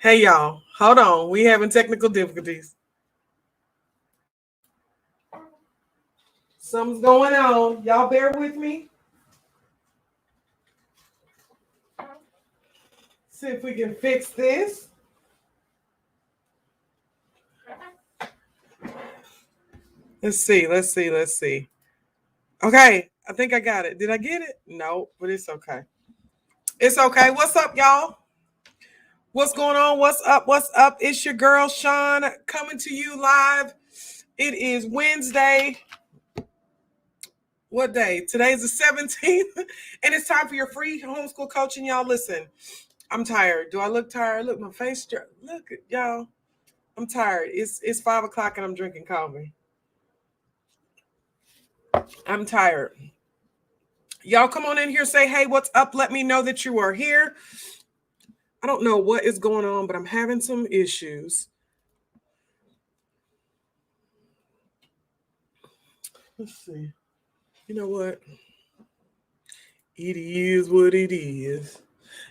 Hey y'all, hold on. We having technical difficulties. Something's going on. Y'all bear with me. See if we can fix this. Let's see. Okay, I think I got it. Did I get it? No, but it's okay. It's okay. What's up, y'all? What's going on? What's up? What's up? It's your girl Shaun coming to you live. It is Wednesday. What day? Today's the 17th, and it's time for your free homeschool coaching. Y'all, listen. I'm tired. Do I look tired? Look, my face. Look, y'all. I'm tired. It's 5 o'clock and I'm drinking coffee. I'm tired. Y'all come on in here, say, hey, what's up? Let me know that you are here. I don't know what is going on, but I'm having some issues. Let's see. You know what? It is what it is.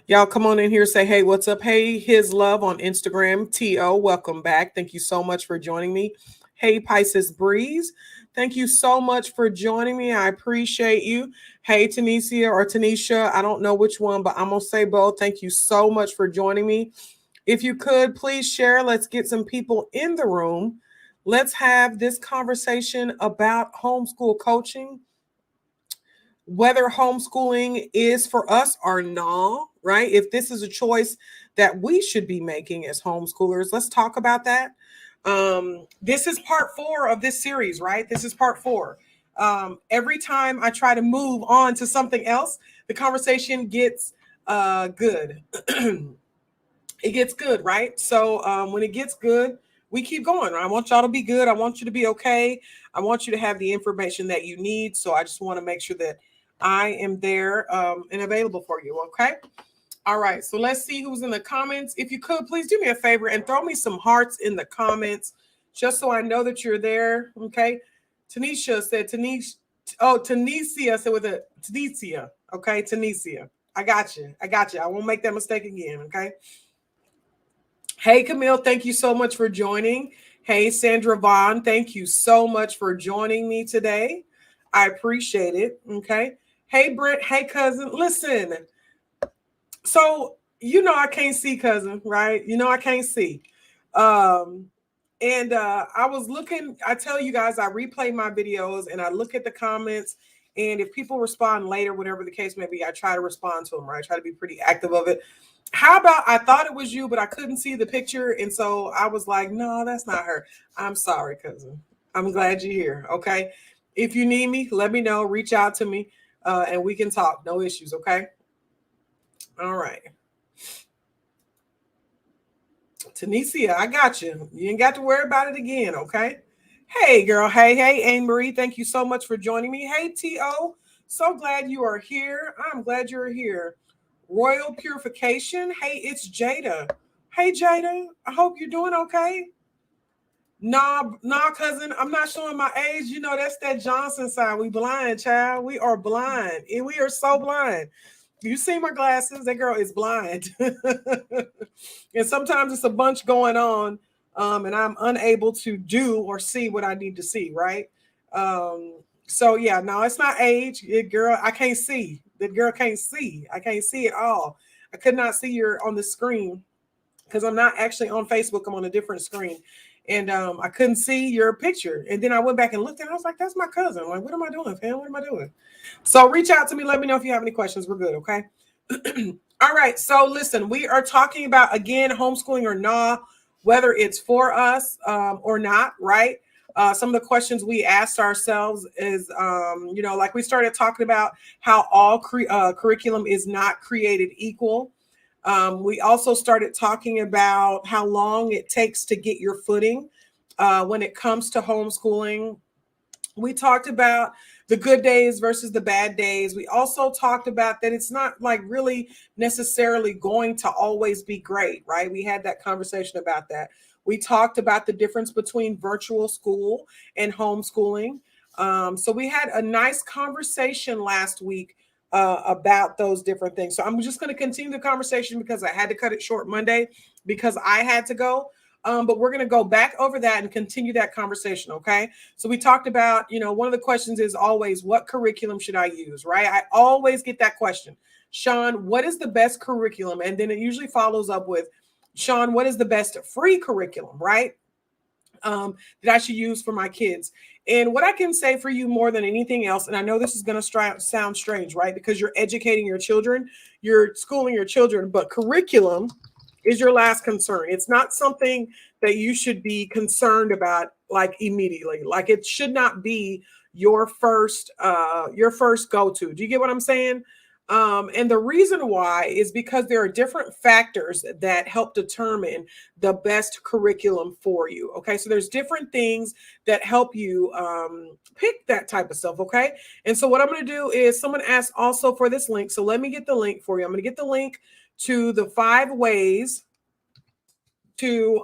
Y'all come on in here, say, hey, what's up? Hey, his love on Instagram, T.O. Welcome back. Thank you so much for joining me. Hey, Pisces Breeze. Thank you so much for joining me. I appreciate you. Hey, Tanisha or Tanisha. I don't know which one, but I'm going to say both. Thank you so much for joining me. If you could, please share. Let's get some people in the room. Let's have this conversation about homeschool coaching, whether homeschooling is for us or not, right? If this is a choice that we should be making as homeschoolers, let's talk about that. This is part 4 of this series, right? This is part 4. Every time I try to move on to something else, the conversation gets good. It gets good, right? So when it gets good, we keep going. I want y'all to be good. I want you to be okay. I want you to have the information that you need. So I just want to make sure that I am there and available for you, okay? All right, so let's see who's in the comments. If you could, please do me a favor and throw me some hearts in the comments just so I know that you're there, okay? Tanisha said, Tanisha said with a Tanisha, okay? Tanisha. I got you. I won't make that mistake again, okay? Hey, Camille, thank you so much for joining. Hey, Sandra Vaughn, thank you so much for joining me today. I appreciate it, okay? Hey, Brent, hey, cousin, listen. So, I can't see, cousin, right? I can't see. And I was looking, I tell you guys, I replay my videos and I look at the comments. And if people respond later, whatever the case may be, I try to respond to them, right? I try to be pretty active of it. How about I thought it was you, but I couldn't see the picture. And so I was like, no, that's not her. I'm sorry, cousin. I'm glad you're here. Okay. If you need me, let me know. Reach out to me and we can talk. No issues. Okay. All right. Tanisha, I got you. You ain't got to worry about it again. Okay. Hey, girl. Hey, Anne Marie. Thank you so much for joining me. Hey, T.O. So glad you are here. I'm glad you're here. Royal Purification. Hey, it's Jada. Hey, Jada. I hope you're doing okay. Nah, cousin. I'm not showing my age. That's that Johnson side. We blind, child. We are blind. And we are so blind. You see my glasses? That girl is blind. And sometimes it's a bunch going on. And I'm unable to do or see what I need to see, right? So yeah, no, it's not age. Girl, I can't see. That girl can't see. I can't see at all. I could not see her on the screen because I'm not actually on Facebook. I'm on a different screen. And I couldn't see your picture. And then I went back and looked and I was like, that's my cousin. I'm like, what am I doing, fam? What am I doing? So reach out to me. Let me know if you have any questions. We're good, okay? All right. So listen, we are talking about, again, homeschooling or not, whether it's for us or not, right? Some of the questions we asked ourselves is, like we started talking about how all curriculum is not created equal. We also started talking about how long it takes to get your footing when it comes to homeschooling. We talked about the good days versus the bad days. We also talked about that it's not like really necessarily going to always be great, right? We had that conversation about that. We talked about the difference between virtual school and homeschooling. So we had a nice conversation last week about those different things. So I'm just going to continue the conversation because I had to cut it short Monday. because I had to go. But we're going to go back over that and continue that conversation. Okay. So we talked about, one of the questions is always, what curriculum should I use? Right. I always get that question. Shaun, what is the best curriculum? And then it usually follows up with, Shaun, what is the best free curriculum? Right. That I should use for my kids. And what I can say for you more than anything else, and I know this is going to sound strange, right? Because you're educating your children, you're schooling your children, but curriculum is your last concern. It's not something that you should be concerned about like immediately. Like it should not be your first go-to. Do you get what I'm saying? And the reason why is because there are different factors that help determine the best curriculum for you. Okay. So there's different things that help you pick that type of stuff. Okay. And so what I'm going to do is someone asked also for this link. So let me get the link for you. I'm going to get the link to the 5 ways to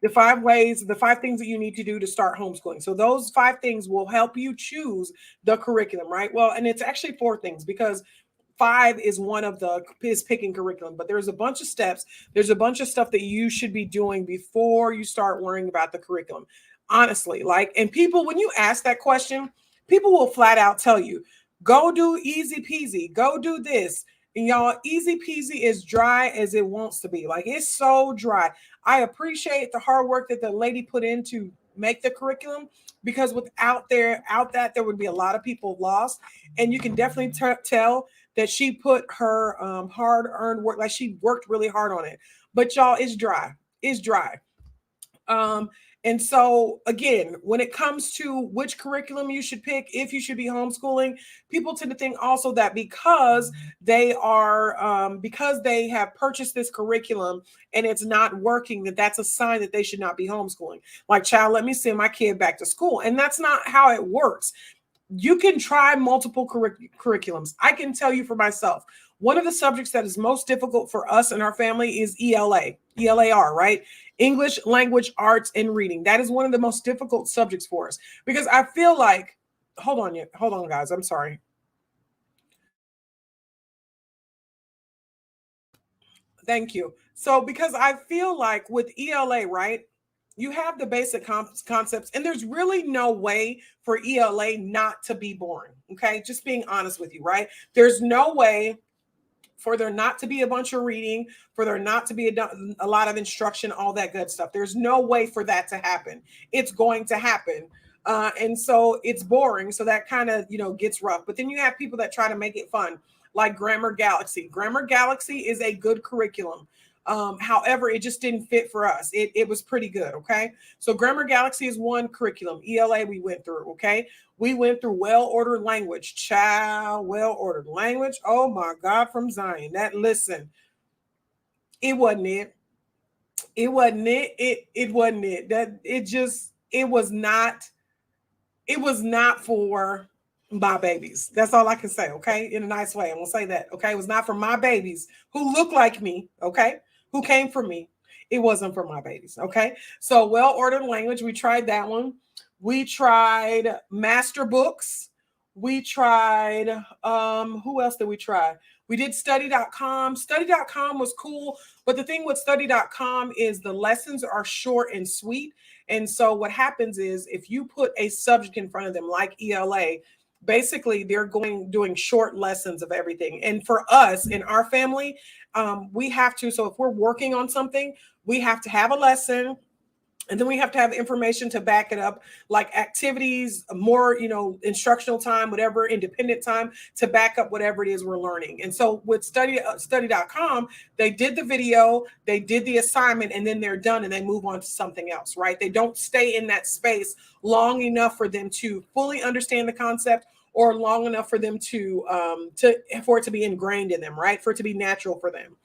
the 5 things that you need to do to start homeschooling. So those 5 things will help you choose the curriculum, right? Well, and it's actually 4 things because 5 is one of is picking curriculum, but there's a bunch of steps. There's a bunch of stuff that you should be doing before you start worrying about the curriculum. Honestly, and people, when you ask that question, people will flat out tell you, go do easy peasy, go do this. And y'all, easy peasy is dry as it wants to be. Like it's so dry. I appreciate the hard work that the lady put in to make the curriculum, because without that, there would be a lot of people lost. And you can definitely tell that she put her hard-earned work, like she worked really hard on it. But y'all, it's dry. It's dry. And so again, when it comes to which curriculum you should pick, if you should be homeschooling, people tend to think also that because they have purchased this curriculum and it's not working, that's a sign that they should not be homeschooling. Like, child, let me send my kid back to school. And that's not how it works. You can try multiple curriculums. I can tell you for myself, one of the subjects that is most difficult for us and our family is ELAR, right? English, language, arts, and reading. That is one of the most difficult subjects for us because I feel like, hold on, guys. I'm sorry. Thank you. So, because I feel like with ELA, right, you have the basic concepts, and there's really no way for ELA not to be boring. Okay. Just being honest with you, right? There's no way for there not to be a bunch of reading, for there not to be a lot of instruction, all that good stuff. There's no way for that to happen. It's going to happen. And so it's boring. So that kind of, gets rough. But then you have people that try to make it fun, like Grammar Galaxy. Grammar Galaxy is a good curriculum. However, it just didn't fit for us. It was pretty good. Okay. So Grammar Galaxy is one curriculum. ELA we went through. Okay. We went through well-ordered language. Child, well-ordered language. Oh my God, from Zion. Listen, it wasn't it. It wasn't it. It wasn't it. It was not for my babies. That's all I can say. Okay. In a nice way. I'm going to say that. Okay. It was not for my babies who look like me. Okay. Who came from me. It wasn't for my babies. Okay. So well-ordered language. We tried that one. We tried master books. We tried, who else did we try? We did study.com. Study.com was cool. But the thing with study.com is the lessons are short and sweet. And so what happens is if you put a subject in front of them like ELA, basically they're doing short lessons of everything. And for us in our family, we have to, so if we're working on something, we have to have a lesson. And then we have to have information to back it up, like activities, more, instructional time, whatever, independent time to back up whatever it is we're learning. And so with study.com, they did the video, they did the assignment, and then they're done and they move on to something else, right? They don't stay in that space long enough for them to fully understand the concept or long enough for them for it to be ingrained in them, right? For it to be natural for them.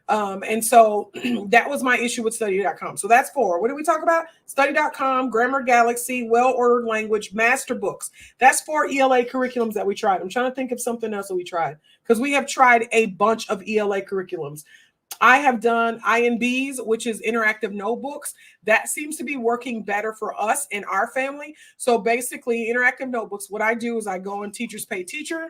And so that was my issue with study.com. So that's 4. What did we talk about? Study.com, Grammar Galaxy, well-ordered language, master books. That's 4 ELA curriculums that we tried. I'm trying to think of something else that we tried because we have tried a bunch of ELA curriculums. I have done INBs, which is interactive notebooks. That seems to be working better for us in our family. So basically interactive notebooks, what I do is I go on Teachers Pay Teacher.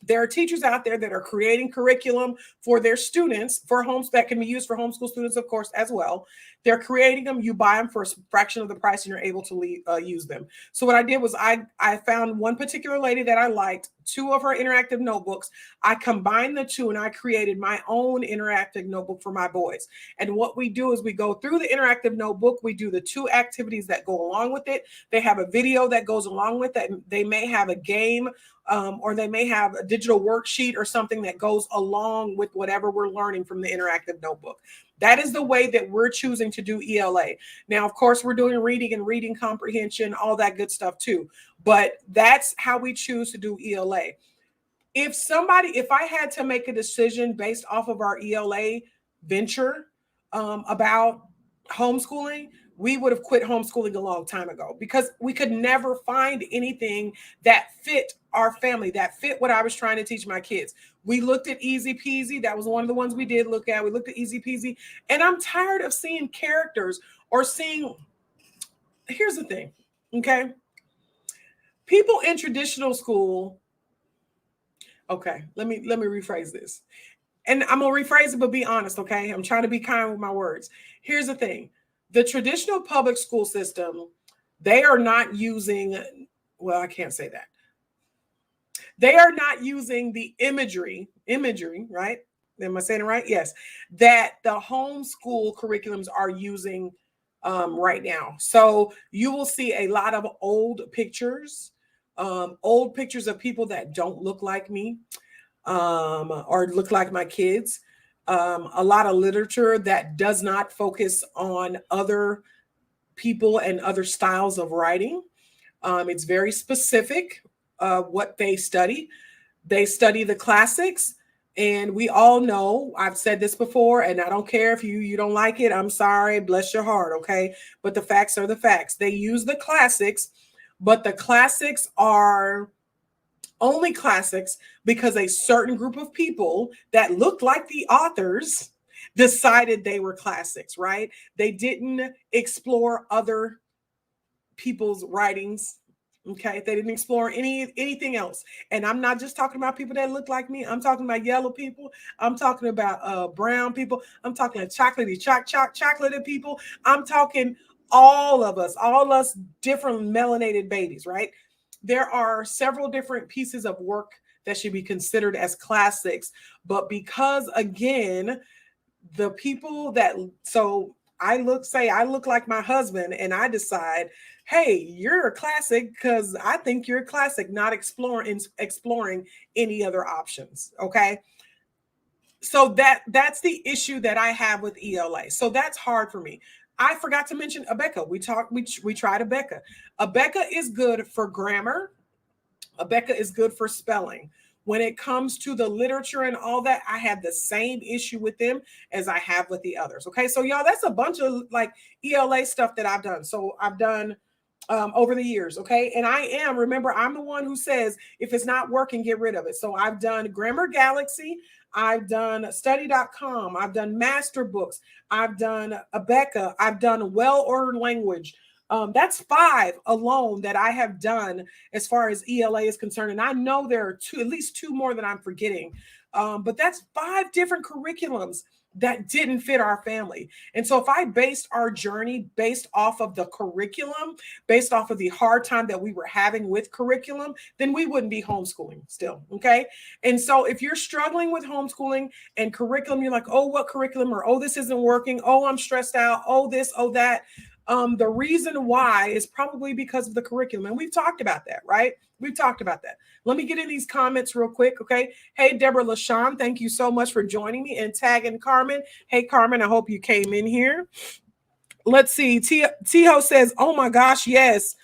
There are teachers out there that are creating curriculum for their students, for homes that can be used for homeschool students, of course, as well. They're creating them. You buy them for a fraction of the price, and you're able to use them. So what I did was I found one particular lady that I liked, 2 of her interactive notebooks. I combined the 2, and I created my own interactive notebook for my boys. And what we do is we go through the interactive notebook. We do the 2 activities that go along with it. They have a video that goes along with it. They may have a game, or they may have a digital worksheet or something that goes along with whatever we're learning from the interactive notebook. That is the way that we're choosing to do ELA. Now, of course, we're doing reading and reading comprehension, all that good stuff too. But that's how we choose to do ELA. If I had to make a decision based off of our ELA venture about homeschooling, we would have quit homeschooling a long time ago, because we could never find anything that fit our family, that fit what I was trying to teach my kids. We looked at Easy Peasy. That was one of the ones we did look at. We looked at Easy Peasy, and I'm tired of seeing characters or seeing, here's the thing, okay? People in traditional school, okay, let me rephrase this. And I'm going to rephrase it, but be honest, okay? I'm trying to be kind with my words. Here's the thing. The traditional public school system, they are not using, well, I can't say that. They are not using the imagery, right? Am I saying it right? Yes. That the homeschool curriculums are using right now. So you will see a lot of old pictures of people that don't look like me, or look like my kids. A lot of literature that does not focus on other people and other styles of writing. It's very specific what they study. They study the classics. And we all know, I've said this before, and I don't care if you don't like it. I'm sorry, bless your heart, okay? But the facts are the facts. They use the classics, but the classics are only classics because a certain group of people that looked like the authors decided they were classics, right? They didn't explore other people's writings. Okay, they didn't explore anything else. And I'm not just talking about people that look like me. I'm talking about yellow people. I'm talking about brown people. I'm talking chocolatey people. I'm talking all of us, all us different melanated babies, right? There are several different pieces of work that should be considered as classics. But because, again, the people that, so I look like my husband, and I decide, hey, you're a classic because I think you're a classic, not exploring any other options. Okay. So that's the issue that I have with ELA. So that's hard for me. I forgot to mention Abeka. We tried Abeka. Abeka is good for grammar. Abeka is good for spelling. When it comes to the literature and all that, I have the same issue with them as I have with the others. Okay, so y'all, that's a bunch of like ELA stuff that I've done. So I've done over the years. Okay, and remember, I'm the one who says if it's not working, get rid of it. So I've done Grammar Galaxy. I've done study.com. I've done master books. I've done Abeka. I've done Well Ordered Language. That's 5 alone that I have done as far as ELA is concerned. And I know there are at least 2 more that I'm forgetting. But that's 5 different curriculums that didn't fit our family. And so if I based our journey based off of the curriculum, based off of the hard time that we were having with curriculum, then we wouldn't be homeschooling still. Okay. And so if you're struggling with homeschooling and curriculum, you're like, oh, what curriculum? Or, oh, this isn't working. Oh, I'm stressed out. Oh, this, oh, that. The reason why is probably because of the curriculum. And we've talked about that, right? We've talked about that. Let me get in these comments real quick, okay? Hey, Deborah LaShawn, thank you so much for joining me and tagging Carmen. Hey, Carmen, I hope you came in here. Let's see. Tiho says, oh my gosh, yes.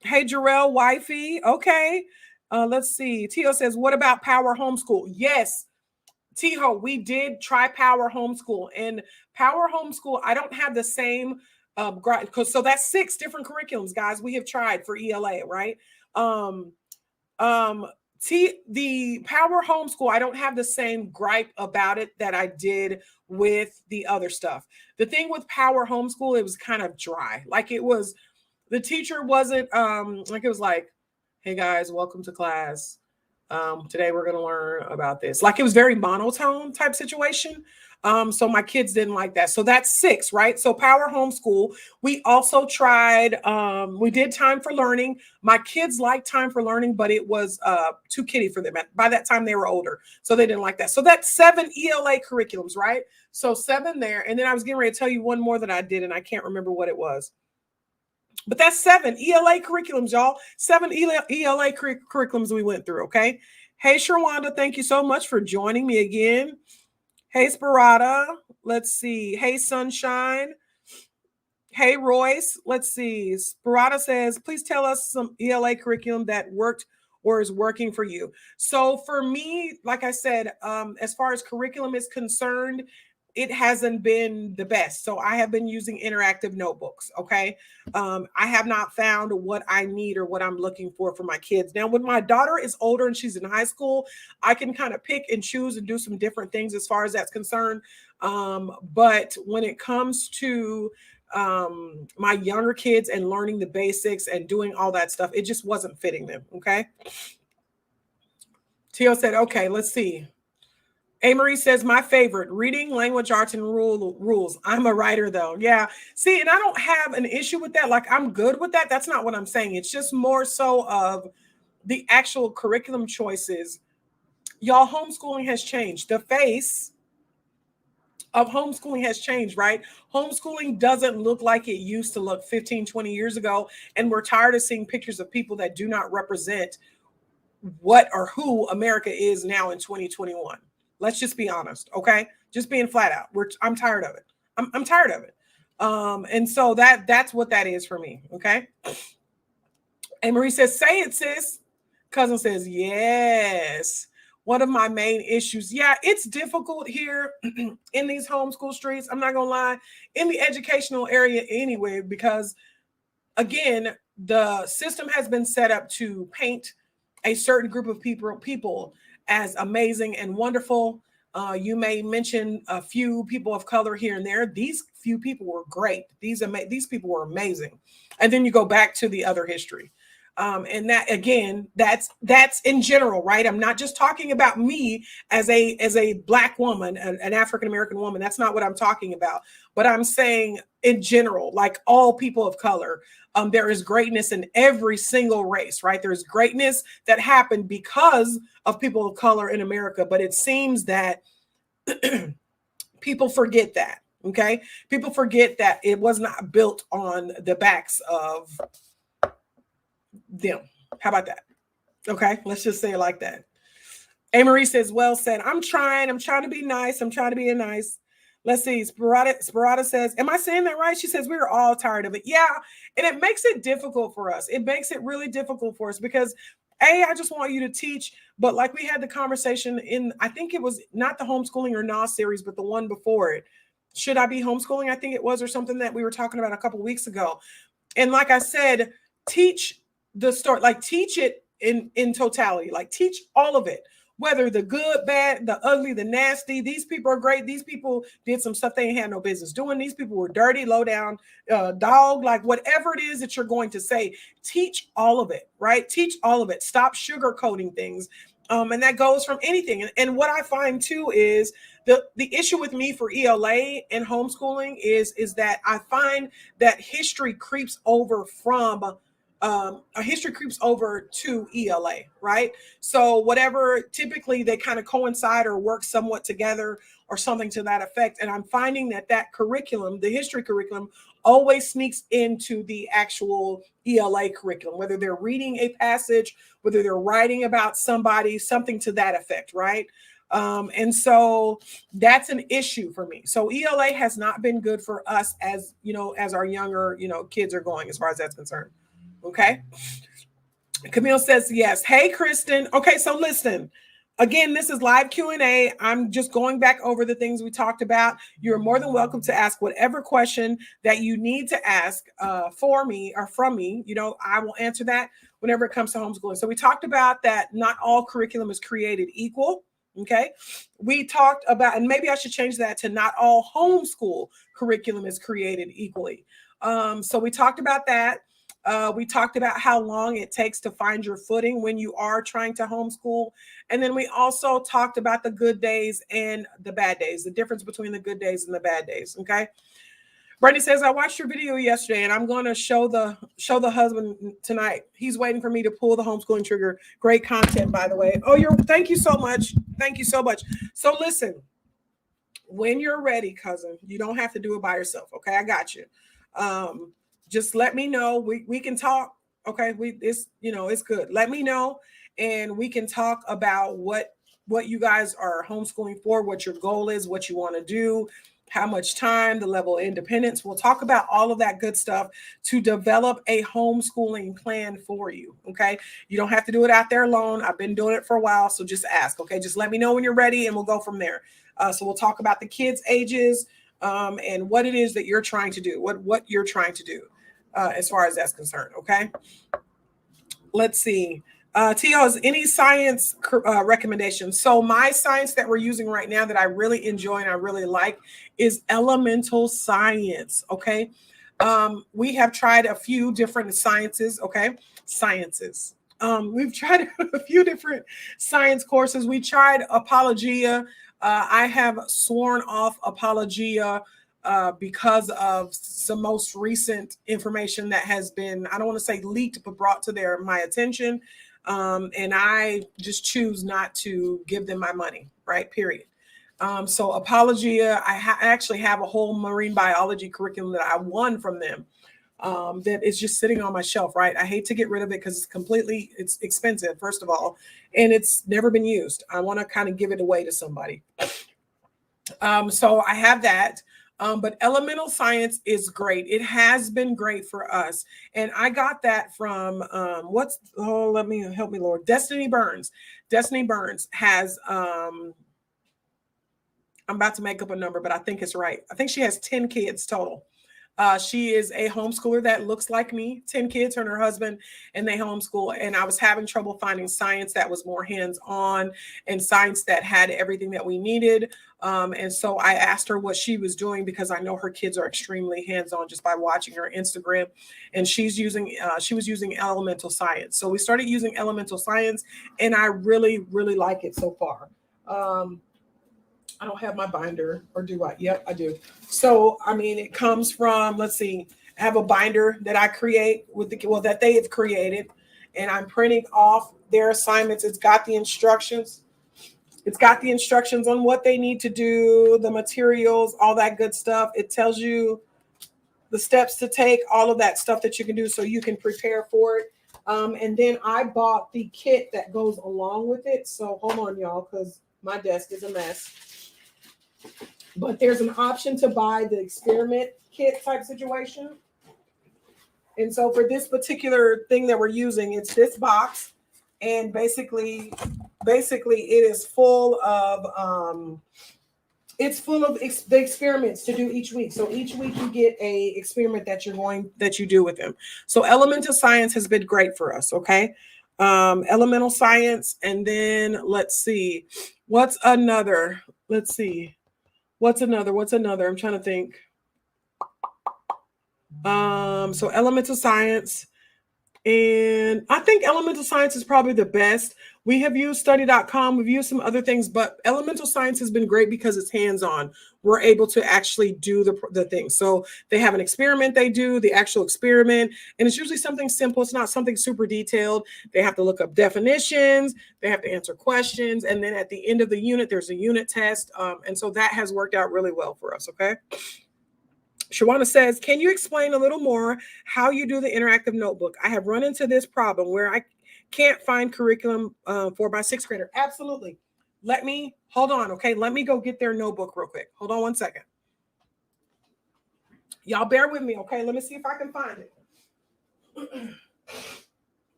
Hey, Jarrell, wifey. Okay. Let's see. Tiho says, what about Power Homeschool? Yes. Tiho, we did try Power Homeschool, and Power Homeschool, I don't have the same so that's 6 different curriculums, guys, we have tried for ELA, right? The Power Homeschool, I don't have the same gripe about it that I did with the other stuff. The thing with Power Homeschool, it was kind of dry. Like the teacher wasn't like, it was like, hey guys, welcome to class. Today we're going to learn about this. Like it was very monotone type situation. So my kids didn't like that. So that's 6, right? So power homeschool. We also tried, we did time for learning. My kids liked time for learning, but it was too kiddie for them. By that time they were older. So they didn't like that. So that's 7 ELA curriculums, right? So 7 there. And then I was getting ready to tell you one more that I did, and I can't remember what it was. But that's 7 ELA curriculums, y'all. 7 ELA curriculums we went through, okay? Hey, Sherwanda, thank you so much for joining me again. Hey, Sparata. Let's see. Hey, Sunshine. Hey, Royce. Let's see. Sparata says, please tell us some ELA curriculum that worked or is working for you. So for me, like I said, as far as curriculum is concerned, it hasn't been the best. So I have been using interactive notebooks. Okay. I have not found what I need or what I'm looking for my kids. Now, when my daughter is older and she's in high school, I can kind of pick and choose and do some different things as far as that's concerned. But when it comes to my younger kids and learning the basics and doing all that stuff, it just wasn't fitting them. Okay. Tio said, okay, let's see. A. Marie says, my favorite, reading, language, arts, and rules. I'm a writer, though. Yeah. See, and I don't have an issue with that. Like, I'm good with that. That's not what I'm saying. It's just more so of the actual curriculum choices. Y'all, homeschooling has changed. The face of homeschooling has changed, right? Homeschooling doesn't look like it used to look 15, 20 years ago. And we're tired of seeing pictures of people that do not represent what or who America is now in 2021. Let's just be honest, okay? Just being flat out. I'm tired of it. I'm tired of it. And so that's what that is for me, okay? And Marie says, say it, sis. Cousin says, yes. One of my main issues. Yeah, it's difficult here in these homeschool streets. I'm not going to lie. In the educational area anyway, because again, the system has been set up to paint a certain group of people as amazing and wonderful. You may mention a few people of color here and there. These few people were great. These people were amazing. And then you go back to the other history. And that again, that's in general, right? I'm not just talking about me as a Black woman, an African American woman. That's not what I'm talking about. But I'm saying in general, like all people of color, there is greatness in every single race, right? There's greatness that happened because of people of color in America. But it seems that people forget that. Okay, people forget that it was not built on the backs of them. How about that? Okay, let's just say it like that. A. Marie says, well said. I'm trying to be nice. I'm trying to be nice. Let's see. Sparata says, am I saying that right? She says, we are all tired of it. Yeah. And it makes it difficult for us. It makes it really difficult for us because I just want you to teach. But like we had the conversation in, I think it was not the homeschooling or NAS series, but the one before it. Should I be homeschooling? I think it was, or something that we were talking about a couple of weeks ago. And like I said, teach the story, like teach it in totality, like teach all of it. Whether the good, bad, the ugly, the nasty, these people are great. These people did some stuff they ain't had no business doing. These people were dirty, low down, dog, like whatever it is that you're going to say, teach all of it, right? Teach all of it. Stop sugarcoating things. And that goes from anything. And what I find too is the issue with me for ELA and homeschooling is that I find that history creeps over from history creeps over to ELA, right? So whatever, typically they kind of coincide or work somewhat together or something to that effect. And I'm finding that curriculum, the history curriculum, always sneaks into the actual ELA curriculum, whether they're reading a passage, whether they're writing about somebody, something to that effect, right? And so that's an issue for me. So ELA has not been good for us as, as our younger, kids are going, as far as that's concerned. Okay. Camille says yes. Hey, Kristen. Okay, so listen. Again, this is live Q&A. I'm just going back over the things we talked about. You're more than welcome to ask whatever question that you need to ask for me or from me. I will answer that whenever it comes to homeschooling. So we talked about that not all curriculum is created equal. Okay. We talked about, and maybe I should change that to not all homeschool curriculum is created equally. So we talked about that. We talked about how long it takes to find your footing when you are trying to homeschool. And then we also talked about the good days and the bad days, the difference between the good days and the bad days. Okay. Brittany says, I watched your video yesterday and I'm going to show the husband tonight. He's waiting for me to pull the homeschooling trigger. Great content, by the way. Oh, thank you so much. Thank you so much. So listen, when you're ready, cousin, you don't have to do it by yourself. Okay. I got you. Just let me know. We can talk. Okay. It's good. Let me know. And we can talk about what you guys are homeschooling for, what your goal is, what you want to do, how much time, the level of independence. We'll talk about all of that good stuff to develop a homeschooling plan for you. Okay. You don't have to do it out there alone. I've been doing it for a while. So just ask. Okay. Just let me know when you're ready and we'll go from there. So we'll talk about the kids' ages and what it is that you're trying to do, what you're trying to do as far as that's concerned. Okay. Let's see. Tio, has any science recommendations? So my science that we're using right now that I really enjoy and I really like is elemental science. Okay. We have tried a few different sciences. Okay. Sciences. We've tried a few different science courses. We tried Apologia. I have sworn off Apologia because of some most recent information that has been, I don't want to say leaked, but brought to my attention. And I just choose not to give them my money, right? Period. So Apologia, I actually have a whole marine biology curriculum that I won from them that is just sitting on my shelf, right? I hate to get rid of it because it's expensive, first of all, and it's never been used. I want to kind of give it away to somebody. So I have that. But elemental science is great. It has been great for us. And I got that from help me, Lord. Destiny Burns. Destiny Burns has I'm about to make up a number, but I think it's right. I think she has 10 kids total. She is a homeschooler that looks like me, 10 kids, her and her husband, and they homeschool. And I was having trouble finding science that was more hands-on and science that had everything that we needed. And so I asked her what she was doing because I know her kids are extremely hands-on just by watching her Instagram. And she was using elemental science. So we started using elemental science and I really, really like it so far. I don't have my binder, or do I? Yep, I do. So, I mean, it comes from, let's see, I have a binder that I create that they have created, and I'm printing off their assignments. It's got the instructions. It's got the instructions on what they need to do, the materials, all that good stuff. It tells you the steps to take, all of that stuff that you can do so you can prepare for it. And then I bought the kit that goes along with it. So hold on, y'all, because my desk is a mess. But there's an option to buy the experiment kit type situation. And so for this particular thing that we're using, it's this box. And basically it is full of the experiments to do each week. So each week you get a experiment that you do with them. So elemental science has been great for us. Okay. Elemental science. And then let's see, what's another? What's another? I'm trying to think. So elemental science. And I think elemental science is probably the best. We have used study.com. We've used some other things, but elemental science has been great because it's hands-on. We're able to actually do the thing. So they have an experiment they do, the actual experiment, and it's usually something simple. It's not something super detailed. They have to look up definitions. They have to answer questions. And then at the end of the unit, there's a unit test. And so that has worked out really well for us, okay? Shawana says, can you explain a little more how you do the interactive notebook? I have run into this problem where I can't find curriculum for my sixth grader. Absolutely. Hold on. Okay. Let me go get their notebook real quick. Hold on one second. Y'all bear with me. Okay. Let me see if I can find it.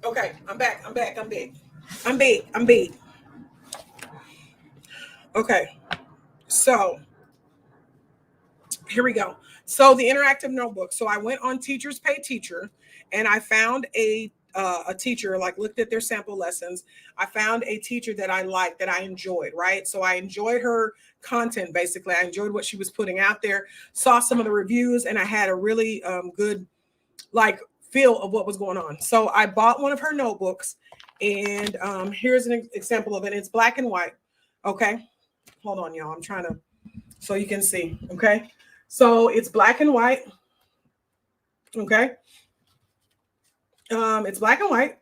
Okay. I'm back. Okay. So here we go. So the interactive notebook. So I went on Teachers Pay Teacher and I found a a teacher, like looked at their sample lessons. I found a teacher that I liked, that I enjoyed, right? So I enjoyed her content, basically. I enjoyed what she was putting out there, saw some of the reviews, and I had a really good like feel of what was going on. So I bought one of her notebooks, and here's an example of it. It's black and white. Okay. Hold on, y'all. I'm trying to, so you can see. Okay. So it's black and white. Okay. It's black and white.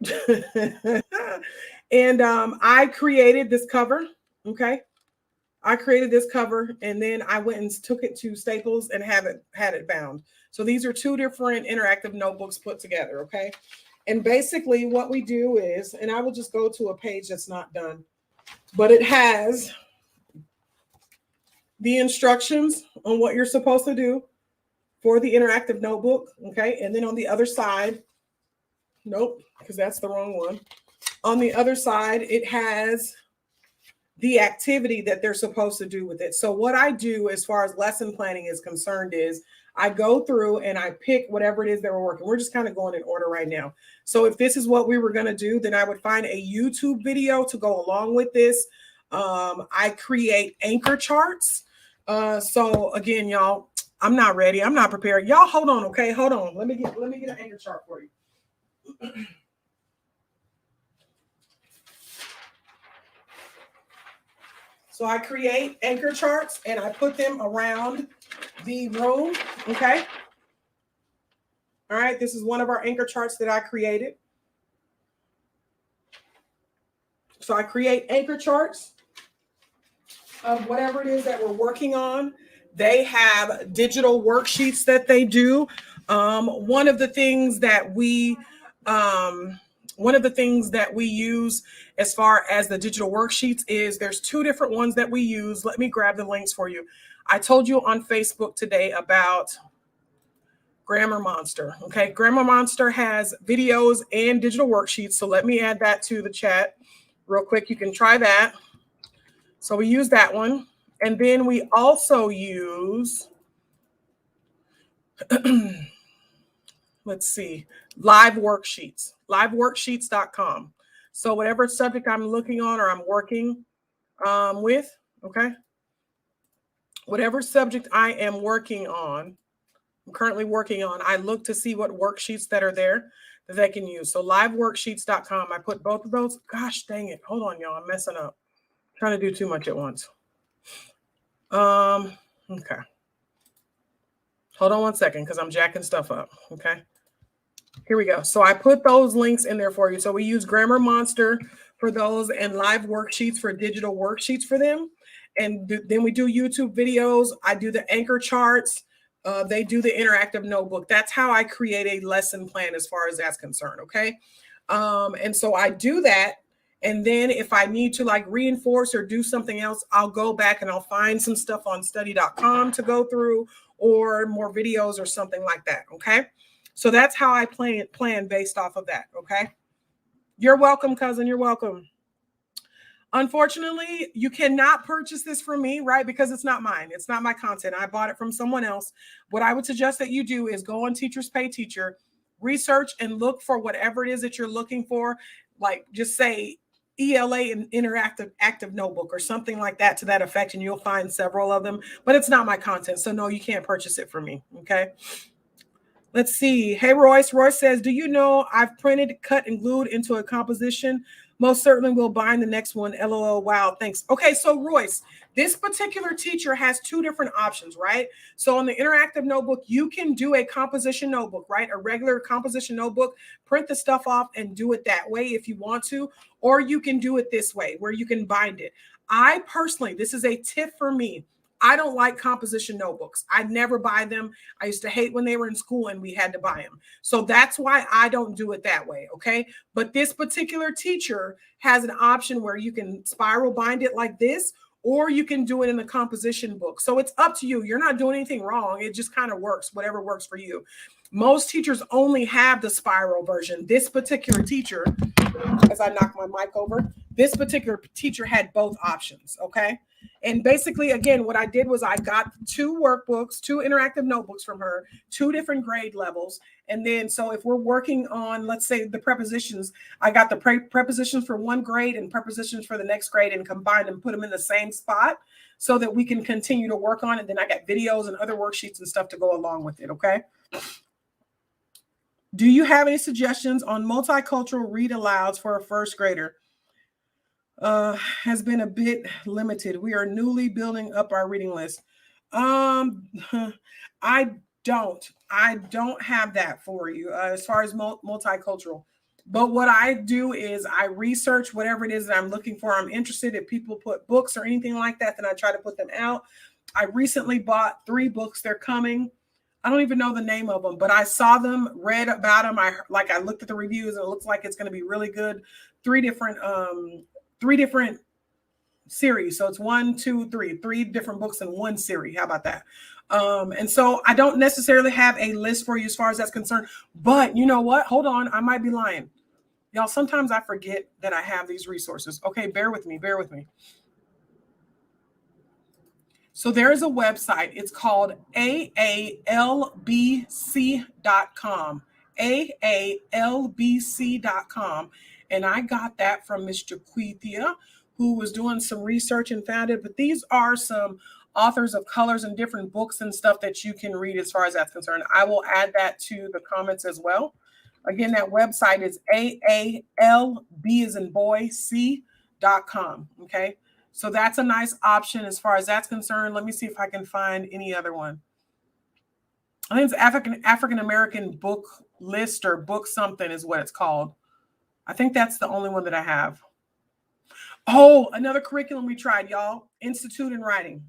And I created this cover. Okay. I created this cover, and then I went and took it to Staples and had it bound. So these are two different interactive notebooks put together. Okay. And basically what we do is, and I will just go to a page that's not done, but it has the instructions on what you're supposed to do for the interactive notebook. Okay. And then on the other side, nope, because that's the wrong one. On the other side, it has the activity that they're supposed to do with it. So what I do as far as lesson planning is concerned is I go through and I pick whatever it is that we're working. We're just kind of going in order right now. So if this is what we were going to do, then I would find a YouTube video to go along with this. I create anchor charts. So again, y'all, I'm not ready. I'm not prepared. Y'all hold on. Okay. Hold on. Let me get an anchor chart for you. So I create anchor charts and I put them around the room. Okay. All right. This is one of our anchor charts that I created. So I create anchor charts of whatever it is that we're working on. They have digital worksheets that they do. One of the things that we use as far as the digital worksheets is there's two different ones that we use. Let me grab the links for you. I told you on Facebook today about Grammar Monster. Okay, Grammar Monster has videos and digital worksheets. So let me add that to the chat real quick. You can try that. So we use that one. And then we also use, let's see, live worksheets, liveworksheets.com. So whatever subject I'm looking on or I'm working with, okay, whatever subject I am working on, I'm currently working on, I look to see what worksheets that are there that they can use. So liveworksheets.com, I put both of those. Gosh, dang it. Hold on, y'all. I'm messing up. I'm trying to do too much at once. Okay. Hold on one second because I'm jacking stuff up. Okay. Here we go. So I put those links in there for you. So we use Grammar Monster for those and live worksheets for digital worksheets for them. And then we do YouTube videos. I do the anchor charts. They do the interactive notebook. That's how I create a lesson plan as far as that's concerned. Okay. And so I do that. And then if I need to like reinforce or do something else, I'll go back and I'll find some stuff on study.com to go through or more videos or something like that. Okay. So that's how I plan based off of that. Okay. You're welcome, cousin. You're welcome. Unfortunately, you cannot purchase this from me, right? Because it's not mine. It's not my content. I bought it from someone else. What I would suggest that you do is go on Teachers Pay Teacher, research and look for whatever it is that you're looking for. Like just say ELA and interactive active notebook or something like that to that effect. And you'll find several of them, but it's not my content. So no, you can't purchase it from me. Okay. Let's see. Hey, Royce. Royce says, do you know I've printed, cut, and glued into a composition? Most certainly will bind the next one. LOL. Wow. Thanks. Okay. So Royce, this particular teacher has two different options, right? So on the interactive notebook, you can do a composition notebook, right? A regular composition notebook, print the stuff off and do it that way if you want to, or you can do it this way where you can bind it. I personally, this is a tip for me. I don't like composition notebooks. I never buy them. I used to hate when they were in school and we had to buy them. So that's why I don't do it that way. Okay. But this particular teacher has an option where you can spiral bind it like this, or you can do it in the composition book. So it's up to you. You're not doing anything wrong. It just kind of works, whatever works for you. Most teachers only have the spiral version. This particular teacher, as I knock my mic over, this particular teacher had both options. Okay. And basically, again, what I did was I got 2 workbooks, 2 interactive notebooks from her, 2 different grade levels. And then, so if we're working on, let's say, the prepositions, I got the prepositions for one grade and prepositions for the next grade and combined and put them in the same spot so that we can continue to work on it. Then I got videos and other worksheets and stuff to go along with it. Okay. Do you have any suggestions on multicultural read alouds for a first grader? Has been a bit limited. We are newly building up our reading list. I don't have that for you as far as multicultural. But what I do is I research whatever it is that I'm looking for. I'm interested if people put books or anything like that, then I try to put them out. I recently bought 3 books. They're coming. I don't even know the name of them, but I saw them, read about them. I looked at the reviews and it looks like it's going to be really good. 3 different series. So it's 1, 2, 3 different books in one series. How about that? And so I don't necessarily have a list for you as far as that's concerned, but you know what? Hold on. I might be lying. Y'all, sometimes I forget that I have these resources. Okay. Bear with me. So there is a website. It's called aalbc.com. aalbc.com. And I got that from Miss Jaquithia, who was doing some research and found it. But these are some authors of colors and different books and stuff that you can read as far as that's concerned. I will add that to the comments as well. Again, that website is aalb as in boy, c.com. Okay. So that's a nice option as far as that's concerned. Let me see if I can find any other one. I think it's African American book list or book something is what it's called. I think that's the only one that I have. Oh, another curriculum we tried, y'all. Institute in Writing.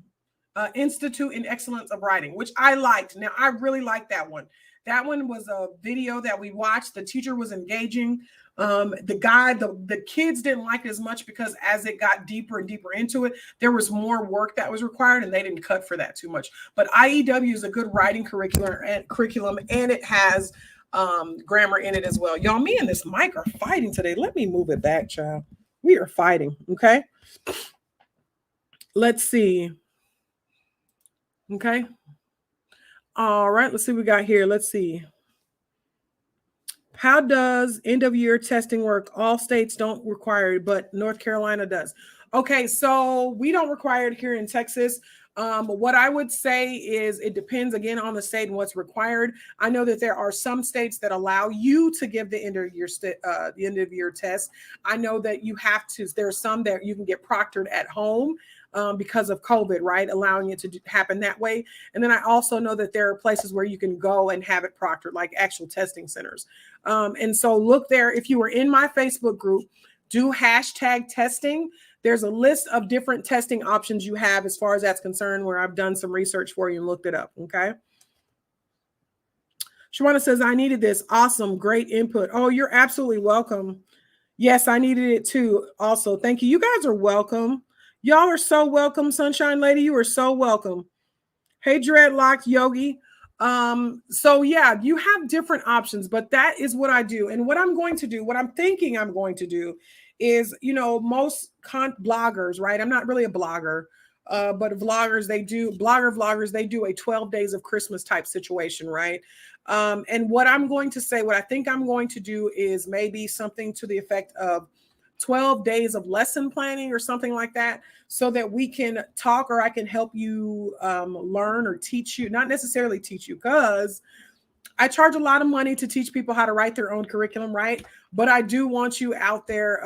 Institute in Excellence of Writing, which I liked. Now, I really liked that one. That one was a video that we watched. The teacher was engaging. The kids didn't like it as much because as it got deeper and deeper into it, there was more work that was required and they didn't cut for that too much. But IEW is a good writing curriculum and it has grammar in it as well. Y'all, me and this mic are fighting today. Let me move it back, child. We are fighting. Okay. Let's see. Okay. All right. Let's see what we got here. Let's see. How does end of year testing work? All states don't require it, but North Carolina does. Okay, so we don't require it here in Texas. What I would say is it depends again on the state and what's required. I know that there are some states that allow you to give the end of year test. I know that you have to. There are some that you can get proctored at home. Because of COVID, right? Allowing it to happen that way. And then I also know that there are places where you can go and have it proctored, like actual testing centers. And so look there. If you were in my Facebook group, do #testing. There's a list of different testing options you have as far as that's concerned, where I've done some research for you and looked it up. Okay. Shawana says, I needed this. Awesome. Great input. Oh, you're absolutely welcome. Yes, I needed it too. Also, thank you. You guys are welcome. Y'all are so welcome, Sunshine Lady. You are so welcome. Hey, Dreadlocked Yogi. So yeah, you have different options, but that is what I do. And what I'm going to do, what I'm thinking I'm going to do is, most bloggers, right? I'm not really a blogger, but vloggers, they do a 12 days of Christmas type situation, right? And what I think I'm going to do is maybe something to the effect of 12 days of lesson planning or something like that, so that we can talk, or I can help you learn or teach you, not necessarily teach you, because I charge a lot of money to teach people how to write their own curriculum, right? But I do want you out there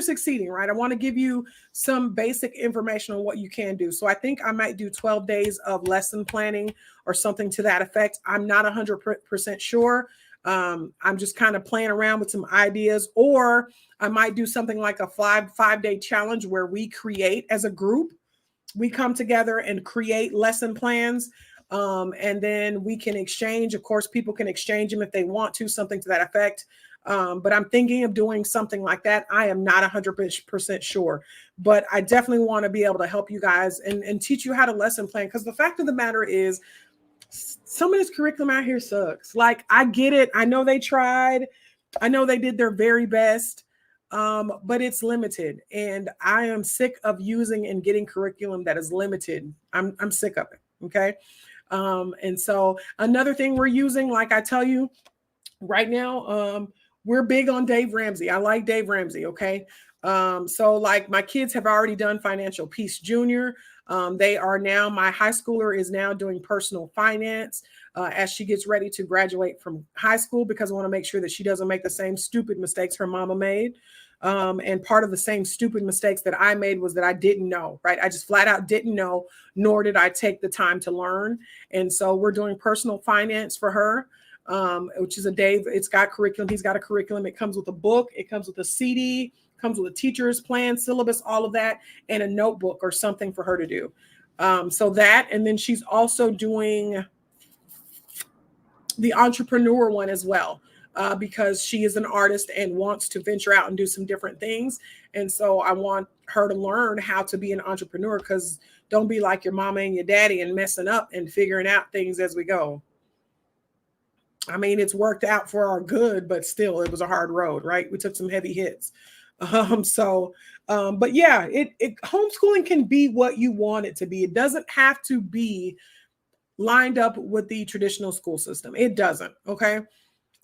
succeeding, right? I want to give you some basic information on what you can do. So I think I might do 12 days of lesson planning or something to that effect. I'm not 100% sure. I'm just kind of playing around with some ideas, or I might do something like a five-day challenge where we create as a group, we come together and create lesson plans. And then we can exchange. Of course, people can exchange them if they want to, something to that effect. But I'm thinking of doing something like that. I am not 100% sure, but I definitely want to be able to help you guys and teach you how to lesson plan. Because the fact of the matter is, some of this curriculum out here sucks. Like, I get it. I know they tried. I know they did their very best. but it's limited. And I am sick of using and getting curriculum that is limited. I'm sick of it. Okay. And so another thing we're using, like I tell you right now, we're big on Dave Ramsey. I like Dave Ramsey. Okay. So like my kids have already done Financial Peace Junior. They are now, my high schooler is now doing personal finance as she gets ready to graduate from high school, because I want to make sure that she doesn't make the same stupid mistakes her mama made. And part of the same stupid mistakes that I made was that I didn't know, right? I just flat out didn't know, nor did I take the time to learn. And so we're doing personal finance for her, which is a Dave. It's got curriculum. He's got a curriculum. It comes with a book. It comes with a CD, comes with a teacher's plan, syllabus, all of that, and a notebook or something for her to do. So that, and then she's also doing the entrepreneur one as well, because she is an artist and wants to venture out and do some different things. And so I want her to learn how to be an entrepreneur, because don't be like your mama and your daddy and messing up and figuring out things as we go. I mean, it's worked out for our good, but still it was a hard road, right? We took some heavy hits. But yeah, homeschooling can be what you want it to be. It doesn't have to be lined up with the traditional school system. It doesn't. Okay.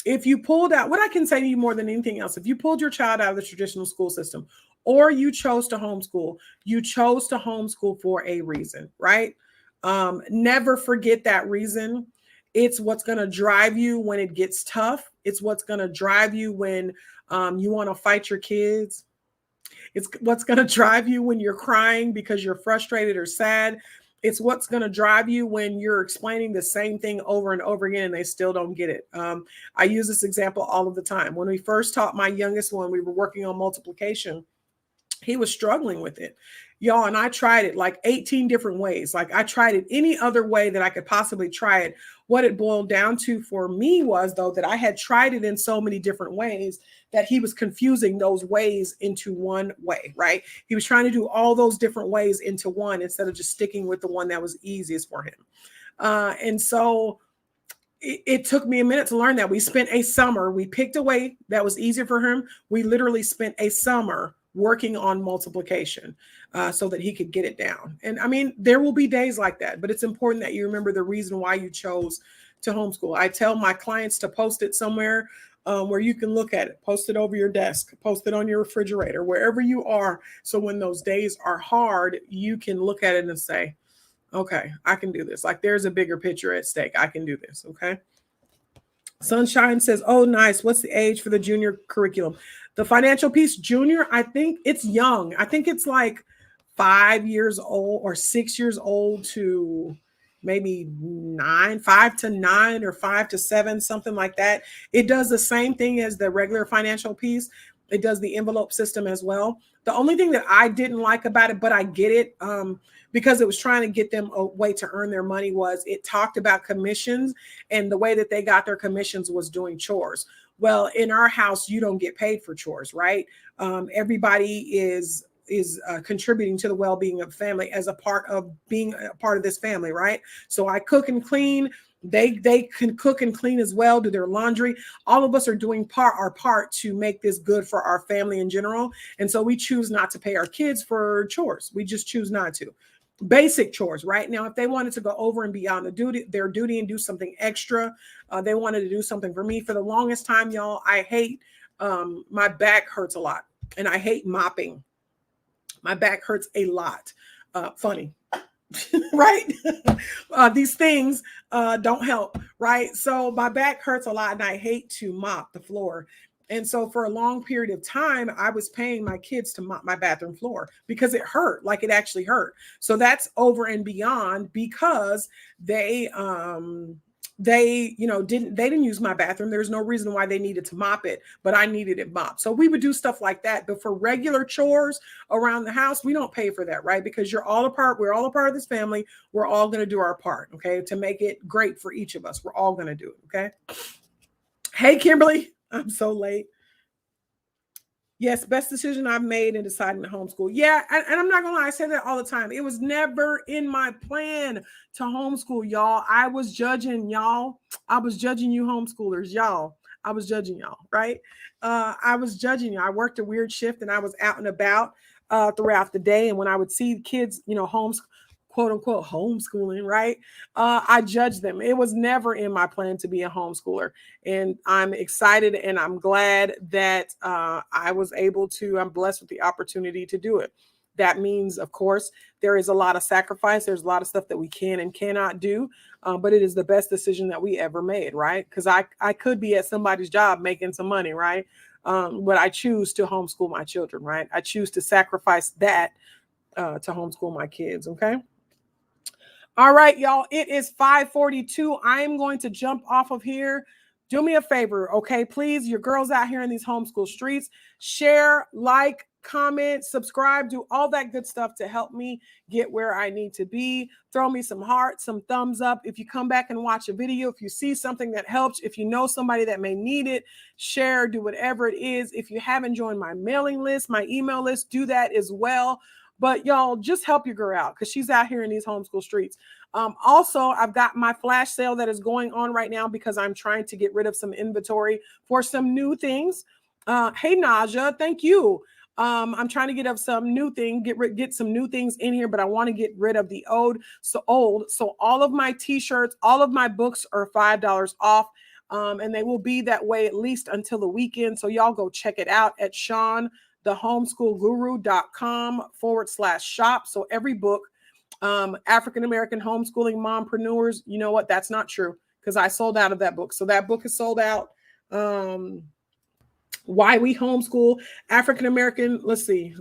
If you pulled out, what I can say to you more than anything else, if you pulled your child out of the traditional school system, or you chose to homeschool, you chose to homeschool for a reason, right? Never forget that reason. It's what's going to drive you when it gets tough. It's what's going to drive you when you want to fight your kids. It's what's going to drive you when you're crying because you're frustrated or sad. It's what's going to drive you when you're explaining the same thing over and over again and they still don't get it. I use this example all of the time. When we first taught my youngest one, we were working on multiplication. He was struggling with it, y'all. And I tried it like 18 different ways. Like I tried it any other way that I could possibly try it. What it boiled down to for me was, though, that I had tried it in so many different ways that he was confusing those ways into one way, right? He was trying to do all those different ways into one instead of just sticking with the one that was easiest for him. And so it took me a minute to learn that. We spent a summer, we picked a way that was easier for him. We literally spent a summer working on multiplication so that he could get it down. And I mean, there will be days like that, but it's important that you remember the reason why you chose to homeschool. I tell my clients to post it somewhere where you can look at it, post it over your desk, post it on your refrigerator, wherever you are. So when those days are hard, you can look at it and say, okay, I can do this. Like there's a bigger picture at stake. I can do this. Okay. Sunshine says, oh, nice. What's the age for the junior curriculum? The Financial Peace Junior, I think it's young. I think it's like 5 years old or 6 years old to maybe 5 to 9 or 5 to 7, something like that. It does the same thing as the regular Financial Peace. It does the envelope system as well. The only thing that I didn't like about it, but I get it, because it was trying to get them a way to earn their money, was it talked about commissions, and the way that they got their commissions was doing chores. Well, in our house, you don't get paid for chores, right? Everybody is contributing to the well-being of family as a part of being a part of this family, right? So I cook and clean. They can cook and clean as well, do their laundry. All of us are doing our part to make this good for our family in general. And so we choose not to pay our kids for chores. We just choose not to. Basic chores, right? Now, if they wanted to go over and beyond their duty and do something extra, they wanted to do something for me. For the longest time, y'all, I hate, my back hurts a lot, and I hate mopping. My back hurts a lot. Funny, right? These things don't help, right? So my back hurts a lot, and I hate to mop the floor. And so for a long period of time, I was paying my kids to mop my bathroom floor because it hurt, like it actually hurt. So that's over and beyond, because they didn't use my bathroom. There's no reason why they needed to mop it, but I needed it mopped. So we would do stuff like that. But for regular chores around the house, we don't pay for that, right? Because we're all a part of this family. We're all going to do our part, okay, to make it great for each of us. We're all going to do it, okay? Hey, Kimberly. I'm so late. Yes, best decision I've made in deciding to homeschool. Yeah, and I'm not gonna lie, I say that all the time. It was never in my plan to homeschool, y'all. I was judging y'all. I was judging you homeschoolers, y'all. I was judging y'all, right? I was judging you. I worked a weird shift and I was out and about throughout the day. And when I would see kids, quote unquote homeschooling, right? I judged them. It was never in my plan to be a homeschooler. And I'm excited and I'm glad that I'm blessed with the opportunity to do it. That means, of course, there is a lot of sacrifice. There's a lot of stuff that we can and cannot do, but it is the best decision that we ever made, right? Because I could be at somebody's job making some money, right? But I choose to homeschool my children, right? I choose to sacrifice that to homeschool my kids, okay? All right, y'all, it is 5:42. I am going to jump off of here. Do me a favor, okay? Please, your girls out here in these homeschool streets, share, like, comment, subscribe, do all that good stuff to help me get where I need to be. Throw me some hearts, some thumbs up. If you come back and watch a video, if you see something that helps, if you know somebody that may need it, share, do whatever it is. If you haven't joined my mailing list, my email list, do that as well. But y'all, just help your girl out because she's out here in these homeschool streets. Also, I've got my flash sale that is going on right now because I'm trying to get rid of some inventory for some new things. Hey, Naja, thank you. I'm trying to get up some new thing, get some new things in here, but I want to get rid of the old. So all of my t-shirts, all of my books are $5 off. And they will be that way at least until the weekend. So y'all go check it out at Shaun, thehomeschoolguru.com/shop. So every book, African-American homeschooling mompreneurs, you know what? That's not true because I sold out of that book. So that book is sold out. Why We Homeschool, African-American, let's see.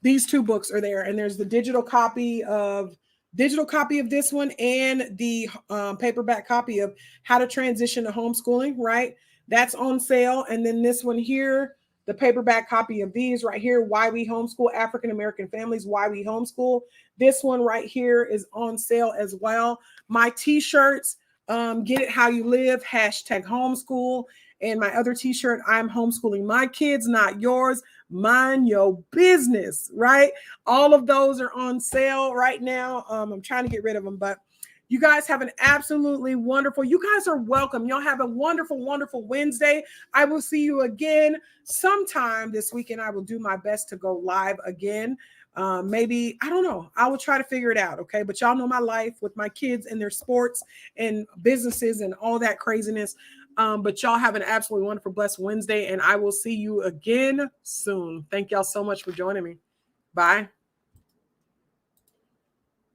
These two books are there. And there's the digital copy of this one and the paperback copy of How to Transition to Homeschooling, right? That's on sale. And then this one here, the paperback copy of these right here, Why We Homeschool, African-American Families, Why We Homeschool. This one right here is on sale as well. My t-shirts, Get It How You Live, #homeschool. And my other t-shirt, I'm homeschooling my kids, not yours. Mind your business, right? All of those are on sale right now. I'm trying to get rid of them, but you guys have an absolutely wonderful, you guys are welcome. Y'all have a wonderful, wonderful Wednesday. I will see you again sometime this weekend. I will do my best to go live again. Maybe, I don't know. I will try to figure it out. Okay. But y'all know my life with my kids and their sports and businesses and all that craziness. But y'all have an absolutely wonderful, blessed Wednesday. And I will see you again soon. Thank y'all so much for joining me. Bye.